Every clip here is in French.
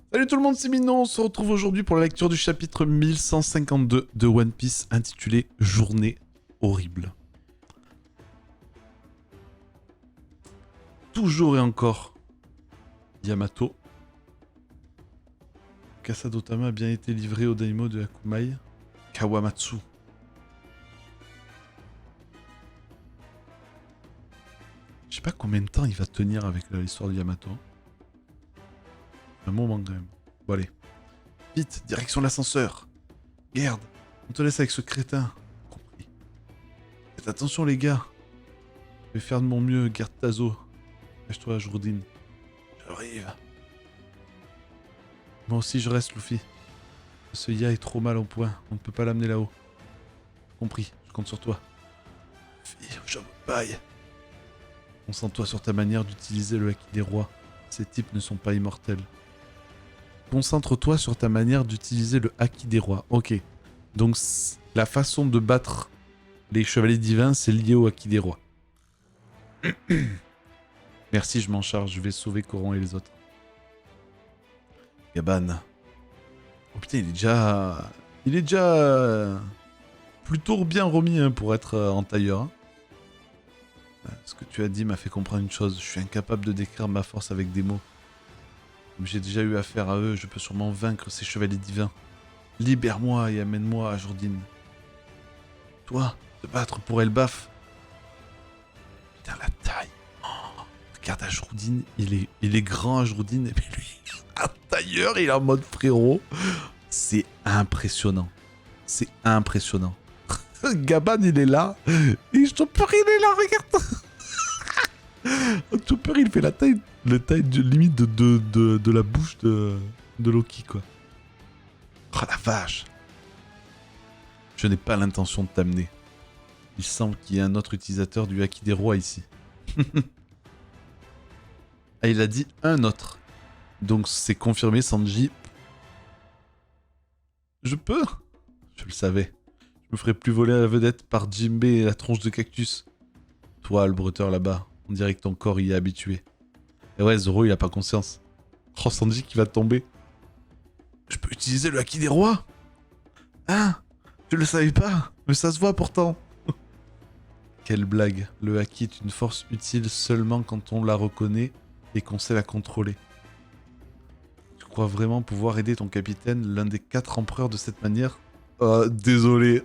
Salut tout le monde, c'est Minon, on se retrouve aujourd'hui pour la lecture du chapitre 1152 de One Piece intitulé Journée horrible. Toujours et encore, Yamato. Kasadotama a bien été livré au daimyo de Akumai, Kawamatsu. Je sais pas combien de temps il va tenir avec l'histoire de Yamato. Un moment quand même. Bon allez. Vite, direction l'ascenseur. Garde, on te laisse avec ce crétin. Compris. Faites attention les gars. Je vais faire de mon mieux, garde Tazo. Cache-toi, Jourdine. J'arrive. Moi aussi je reste, Luffy. Ce Ya est trop mal au point, on ne peut pas l'amener là-haut. Compris, je compte sur toi. Luffy, je paille. Concentre-toi sur ta manière d'utiliser le Haki des rois. Ces types ne sont pas immortels. Concentre-toi sur ta manière d'utiliser le Haki des rois. Ok. Donc la façon de battre les chevaliers divins, c'est lié au Haki des rois. Merci, je m'en charge. Je vais sauver Coran et les autres. Gaban. Oh putain, il est déjà plutôt bien remis hein, pour être en tailleur. Hein. Ce que tu as dit m'a fait comprendre une chose. Je suis incapable de décrire ma force avec des mots. Comme j'ai déjà eu affaire à eux, je peux sûrement vaincre ces chevaliers divins. Libère-moi et amène-moi à Jourdine. Toi, te battre pour Elbaf. Putain, la taille. Oh, regarde à Jourdine, il est grand à Jourdine, et puis lui, un tailleur, il est en mode frérot. C'est impressionnant. C'est impressionnant. Gaban, il est là. Et Chopper, il est là, regarde. Chopper, il fait la taille de, limite de la bouche de Loki, quoi. Oh la vache. Je n'ai pas l'intention de t'amener. Il semble qu'il y ait un autre utilisateur du Haki des rois ici. Ah, il a dit un autre. Donc c'est confirmé, Sanji. Je peux. Je le savais. Je me ferai plus voler à la vedette par Jinbe et la tronche de cactus. Toi, le bretteur là-bas, on dirait que ton corps y est habitué. Et ouais, Zoro, il a pas conscience. Oh, Sanji qui va tomber. Je peux utiliser le Haki des rois? Ah, tu le savais pas, mais ça se voit pourtant. Quelle blague. Le Haki est une force utile seulement quand on la reconnaît et qu'on sait la contrôler. Tu crois vraiment pouvoir aider ton capitaine, l'un des 4 empereurs, de cette manière? Désolé.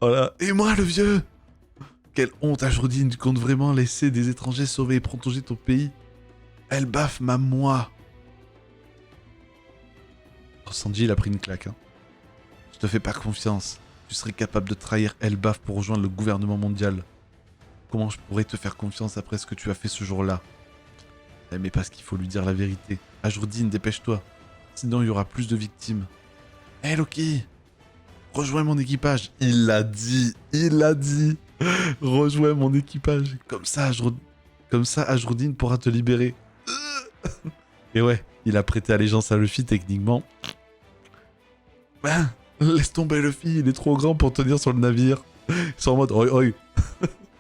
Voilà. Et moi, le vieux? Quelle honte, Jourdine, tu comptes vraiment laisser des étrangers sauver et protéger ton pays? Elbaf m'a moi. Oh, Sanji, il a pris une claque. Hein. Je te fais pas confiance. Tu serais capable de trahir Elbaf pour rejoindre le gouvernement mondial. Comment je pourrais te faire confiance après ce que tu as fait ce jour-là? Mais parce qu'il faut lui dire la vérité. Jourdine, dépêche-toi. Sinon, il y aura plus de victimes. Hé, Loki! Rejoins mon équipage. Il l'a dit. Il l'a dit. Rejoins mon équipage. Comme ça, Jourdine pourra te libérer. Et ouais, il a prêté allégeance à Luffy techniquement. Ben, laisse tomber Luffy, il est trop grand pour tenir sur le navire. Ils sont en mode oi oi.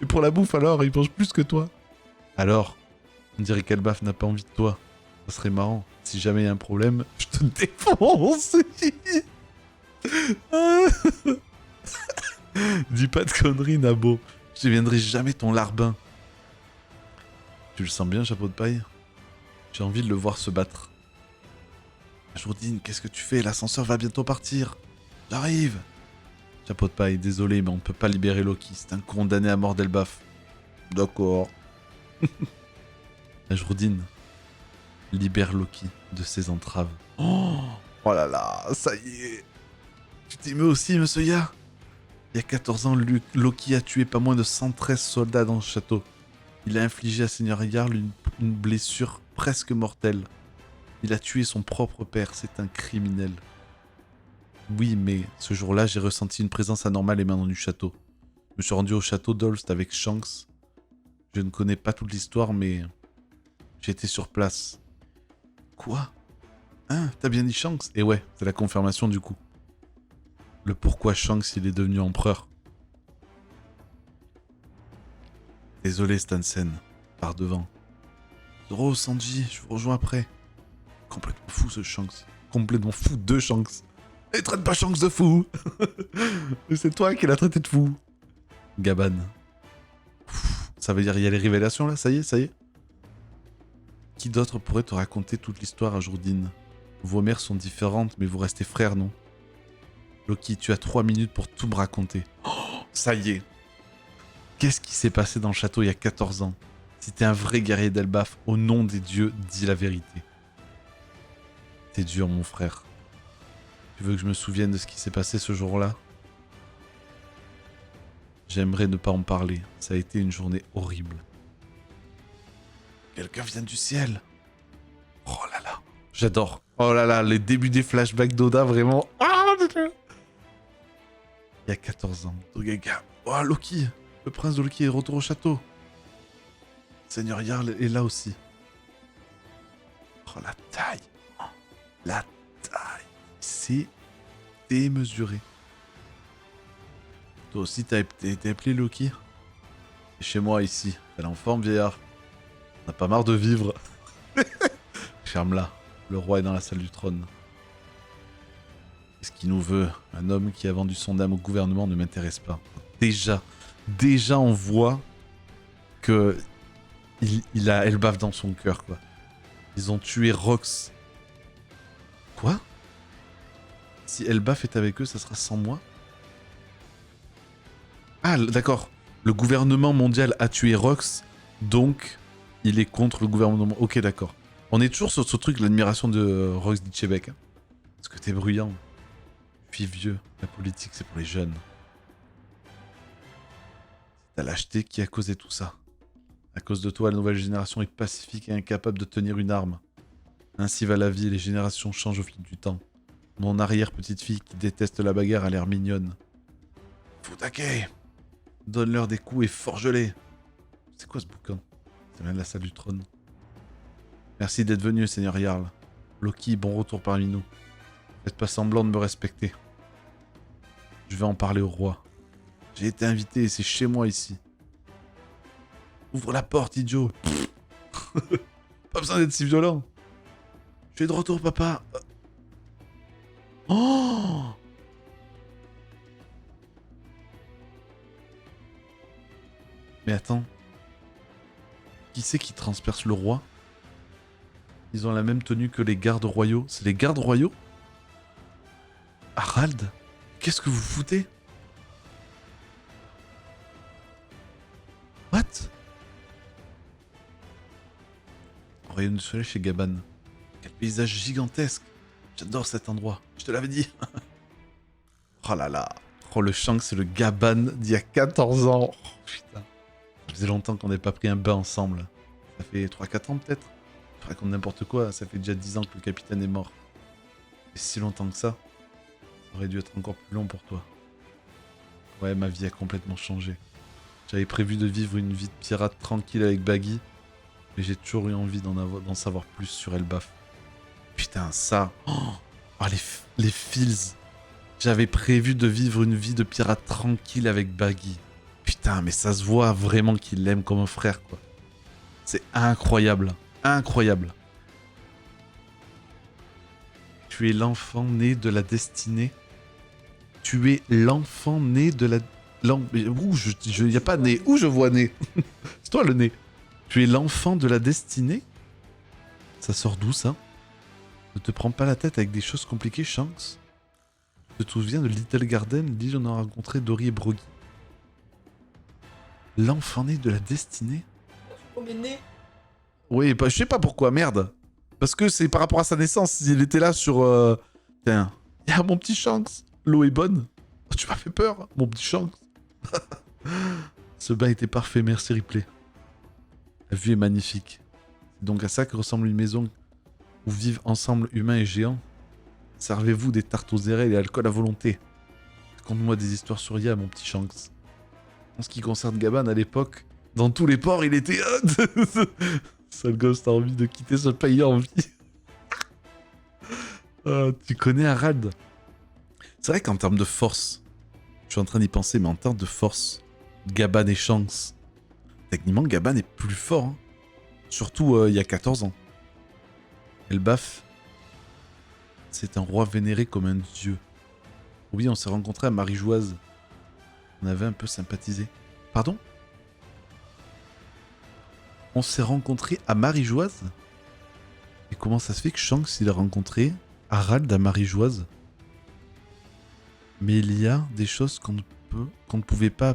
Et pour la bouffe alors, il mange plus que toi. Alors, on dirait qu'Elbaf n'a pas envie de toi. Ça serait marrant. Si jamais il y a un problème, je te défonce. Dis pas de conneries, Nabo. Je deviendrai jamais ton larbin. Tu le sens bien, chapeau de paille? J'ai envie de le voir se battre. Jourdine, qu'est-ce que tu fais? L'ascenseur va bientôt partir. J'arrive. Chapeau de paille, désolé, mais on ne peut pas libérer Loki. C'est un condamné à mort d'Elbaf. D'accord. Jourdine, libère Loki de ses entraves. Oh là là, ça y est. Tu t'émeus aussi, monsieur Ya? Il y a 14 ans, Loki a tué pas moins de 113 soldats dans le château. Il a infligé à Seigneur Jarl une blessure presque mortelle. Il a tué son propre père, c'est un criminel. Oui, mais ce jour-là, j'ai ressenti une présence anormale émanant du château. Je me suis rendu au château d'Holst avec Shanks. Je ne connais pas toute l'histoire, mais j'ai été sur place. Quoi? Hein? T'as bien dit Shanks? Et ouais, c'est la confirmation du coup. Le pourquoi Shanks il est devenu empereur. Désolé Stansen, par devant. Zoro, Sanji, je vous rejoins après. Complètement fou ce Shanks. Complètement fou de Shanks. Et traite pas Shanks de fou. C'est toi qui l'as traité de fou. Gaban. Ça veut dire il y a les révélations là, ça y est, ça y est. Qui d'autre pourrait te raconter toute l'histoire à Jourdine? Vos mères sont différentes, mais vous restez frères, non? Loki, tu as 3 minutes pour tout me raconter. Oh, ça y est. Qu'est-ce qui s'est passé dans le château il y a 14 ans? Si t'es un vrai guerrier d'Elbaf, au nom des dieux, dis la vérité. T'es dur, mon frère. Tu veux que je me souvienne de ce qui s'est passé ce jour-là? J'aimerais ne pas en parler. Ça a été une journée horrible. Quelqu'un vient du ciel. Oh là là. J'adore. Oh là là, les débuts des flashbacks d'Oda, vraiment. Ah, il y a 14 ans. Dogaga. Oh, Loki. Le prince de Loki est de retour au château. Seigneur Jarl est là aussi. Oh, la taille. Oh, la taille. C'est démesuré. Toi aussi, t'as été appelé Loki? C'est chez moi, ici. Elle est en forme, vieillard. On n'a pas marre de vivre. Ferme-la. Le roi est dans la salle du trône. Qu'est-ce qu'il nous veut? Un homme qui a vendu son âme au gouvernement ne m'intéresse pas. Déjà, on voit que il a Elbaf dans son cœur, quoi. Ils ont tué Rox. Quoi? Si Elbaf est avec eux, ça sera sans moi? Ah, d'accord. Le gouvernement mondial a tué Rox, donc il est contre le gouvernement. Ok, d'accord. On est toujours sur ce truc, l'admiration de Rox Ditchebek. Hein. Parce que t'es bruyant. Puis vieux. La politique, c'est pour les jeunes. T'as lâcheté qui a causé tout ça. À cause de toi, la nouvelle génération est pacifique et incapable de tenir une arme. Ainsi va la vie et les générations changent au fil du temps. Mon arrière-petite-fille qui déteste la bagarre a l'air mignonne. Futake! Donne-leur des coups et forge-les. C'est quoi ce bouquin? Ça vient de la salle du trône. Merci d'être venu, Seigneur Jarl. Loki, bon retour parmi nous. Faites pas semblant de me respecter. Je vais en parler au roi. J'ai été invité et c'est chez moi ici. Ouvre la porte, idiot. Pas besoin d'être si violent. Je suis de retour, papa. Oh! Mais attends. Qui c'est qui transperce le roi? Ils ont la même tenue que les gardes royaux. C'est les gardes royaux? Harald? Qu'est-ce que vous foutez? What? Royaume du soleil chez Gaban. Quel paysage gigantesque. J'adore cet endroit. Je te l'avais dit. Oh là là. Oh, le Shanks, c'est le Gaban d'il y a 14 ans. Oh, putain. Ça faisait longtemps qu'on n'avait pas pris un bain ensemble. Ça fait 3-4 ans peut-être. Je raconte n'importe quoi. Ça fait déjà 10 ans que le capitaine est mort. Et si longtemps que ça, ça aurait dû être encore plus long pour toi. Ouais, ma vie a complètement changé. J'avais prévu de vivre une vie de pirate tranquille avec Baggy. Mais j'ai toujours eu envie d'en savoir plus sur Elbaf. Putain, ça... Oh, les feels. J'avais prévu de vivre une vie de pirate tranquille avec Baggy. Putain, mais ça se voit vraiment qu'il l'aime comme un frère, quoi. C'est incroyable. Incroyable. Tu es l'enfant né de la destinée. Tu es l'enfant né de la... Où y a pas né. Où je vois né? C'est toi le nez. Tu es l'enfant de la destinée? Ça sort d'où, ça? Ne te prends pas la tête avec des choses compliquées, Shanks. Tu te souviens de Little Garden, l'île où on a rencontré Dory et Broggy? L'enfant né de la destinée? Oui, bah, je sais pas pourquoi, merde. Parce que c'est par rapport à sa naissance, il était là sur... Tiens, il y a mon petit Shanks. L'eau est bonne. Oh, tu m'as fait peur, mon petit Shanks. Ce bain était parfait, merci Ripley. La vue est magnifique. C'est donc à ça que ressemble une maison où vivent ensemble humains et géants. Servez-vous des tartes aux érelles et alcool à volonté. Raconte-moi des histoires sur Ya, mon petit Shanks. En ce qui concerne Gaban, à l'époque, dans tous les ports, il était... Sale gosse, t'as envie de quitter ce pays en vie. Tu connais Harald? C'est vrai qu'en termes de force, je suis en train d'y penser, mais en termes de force, Gaban et Shanks, techniquement, Gaban est plus fort. Hein. Surtout il y a 14 ans. Elbaf C'est un roi vénéré comme un dieu. Oui, on s'est rencontrés à Marie-Joise. On avait un peu sympathisé. Pardon? On s'est rencontrés à Marie-Joise? Et comment ça se fait que Shanks il a rencontré Harald à Marie-Joise? Mais il y a des choses qu'on ne pouvait pas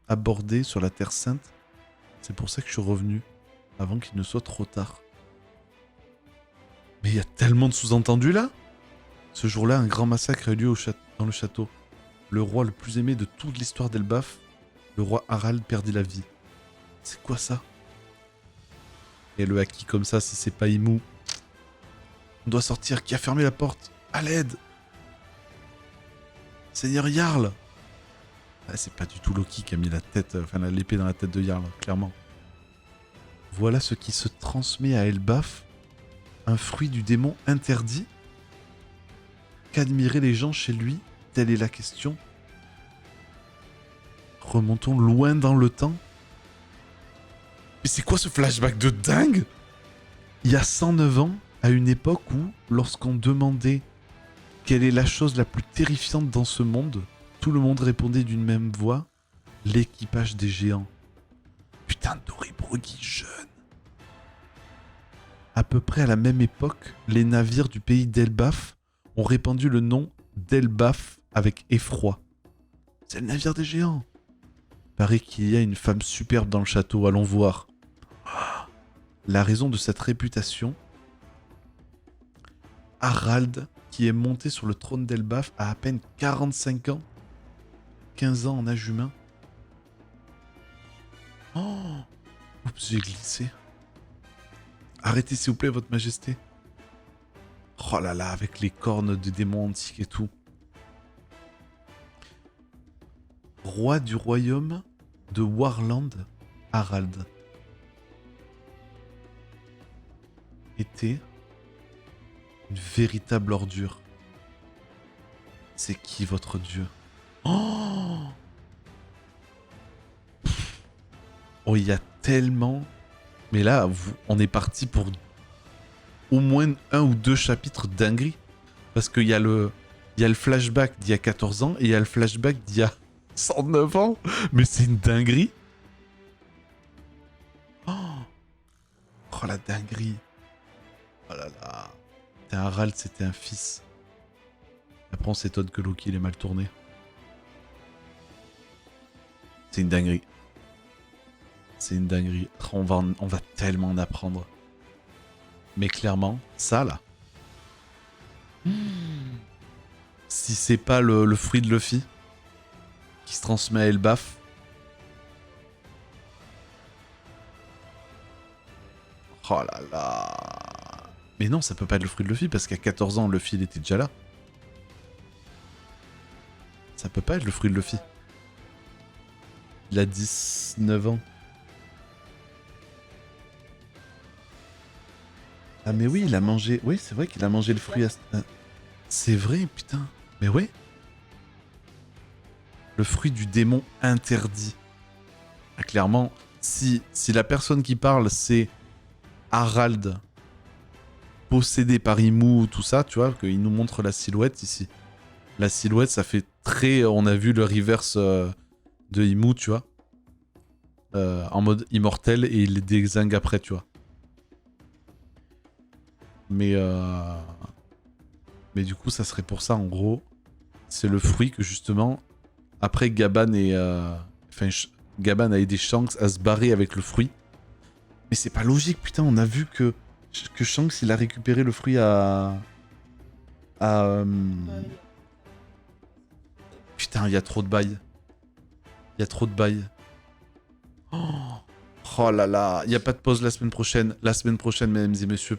aborder sur la Terre Sainte. C'est pour ça que je suis revenu, avant qu'il ne soit trop tard. Mais il y a tellement de sous-entendus là. Ce jour-là, un grand massacre a eu lieu dans le château. Le roi le plus aimé de toute l'histoire d'Elbaf, le roi Harald, perdit la vie. C'est quoi ça? Et le haki comme ça, si c'est pas Imou. On doit sortir, qui a fermé la porte? À l'aide! Seigneur Jarl! Ah, c'est pas du tout Loki qui a mis l'épée dans la tête de Jarl, clairement. Voilà ce qui se transmet à Elbaf. Un fruit du démon interdit? Qu'admiraient les gens chez lui? Telle est la question. Remontons loin dans le temps. Mais c'est quoi ce flashback de dingue? Il y a 109 ans, à une époque où, lorsqu'on demandait quelle est la chose la plus terrifiante dans ce monde, tout le monde répondait d'une même voix, l'équipage des géants. Putain, Doribrogui jeune. À peu près à la même époque, les navires du pays d'Elbaf ont répandu le nom d'Elbaf avec effroi. C'est le navire des géants. Paraît qu'il y a une femme superbe dans le château, allons voir. La raison de cette réputation, Harald, qui est monté sur le trône d'Elbaf à peine 45 ans, 15 ans en âge humain. Oh! Oups, j'ai glissé. Arrêtez s'il vous plaît, votre majesté. Oh là là, avec les cornes de démons antiques et tout. Roi du royaume de Warland, Harald était une véritable ordure. C'est qui votre dieu? Oh, oh, il y a tellement... Mais là, on est parti pour au moins 1 ou 2 chapitres dinguerie. Parce qu'il y a le flashback d'il y a 14 ans et il y a le flashback d'il y a 109 ans. Mais c'est une dinguerie. Oh, oh la dinguerie. Oh là là. Harald, c'était un fils. Après, on s'étonne que Loki il est mal tourné. C'est une dinguerie. C'est une dinguerie. On va tellement en apprendre. Mais clairement, ça là. Si c'est pas le fruit de Luffy qui se transmet à Elbaf. Oh là là. Mais non, ça peut pas être le fruit de Luffy parce qu'à 14 ans, Luffy il était déjà là. Ça peut pas être le fruit de Luffy. Il a 19 ans. Ah mais oui, il a mangé... Oui, c'est vrai qu'il a mangé le fruit à... C'est vrai, putain. Mais ouais. Le fruit du démon interdit. Ah, clairement, si la personne qui parle, c'est Harald, possédé par Imou, tout ça, tu vois, qu'il nous montre la silhouette ici. La silhouette, ça fait très... On a vu le reverse de Imou, tu vois. En mode immortel, et il les dézingue après, tu vois. Mais du coup, ça serait pour ça, en gros. C'est le fruit que, justement, après Gaban et... Gaban a aidé Shanks à se barrer avec le fruit. Mais c'est pas logique, putain, on a vu que Shanks, il a récupéré le fruit à... Putain, il y a trop de bails. Il y a trop de bails. Oh là là, il n'y a pas de pause la semaine prochaine. La semaine prochaine, mesdames et messieurs.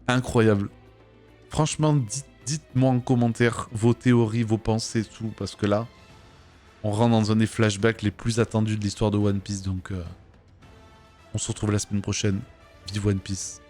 Incroyable. Franchement, dites-moi en commentaire vos théories, vos pensées, tout. Parce que là, on rentre dans un des flashbacks les plus attendus de l'histoire de One Piece. Donc, on se retrouve la semaine prochaine. Vive One Piece.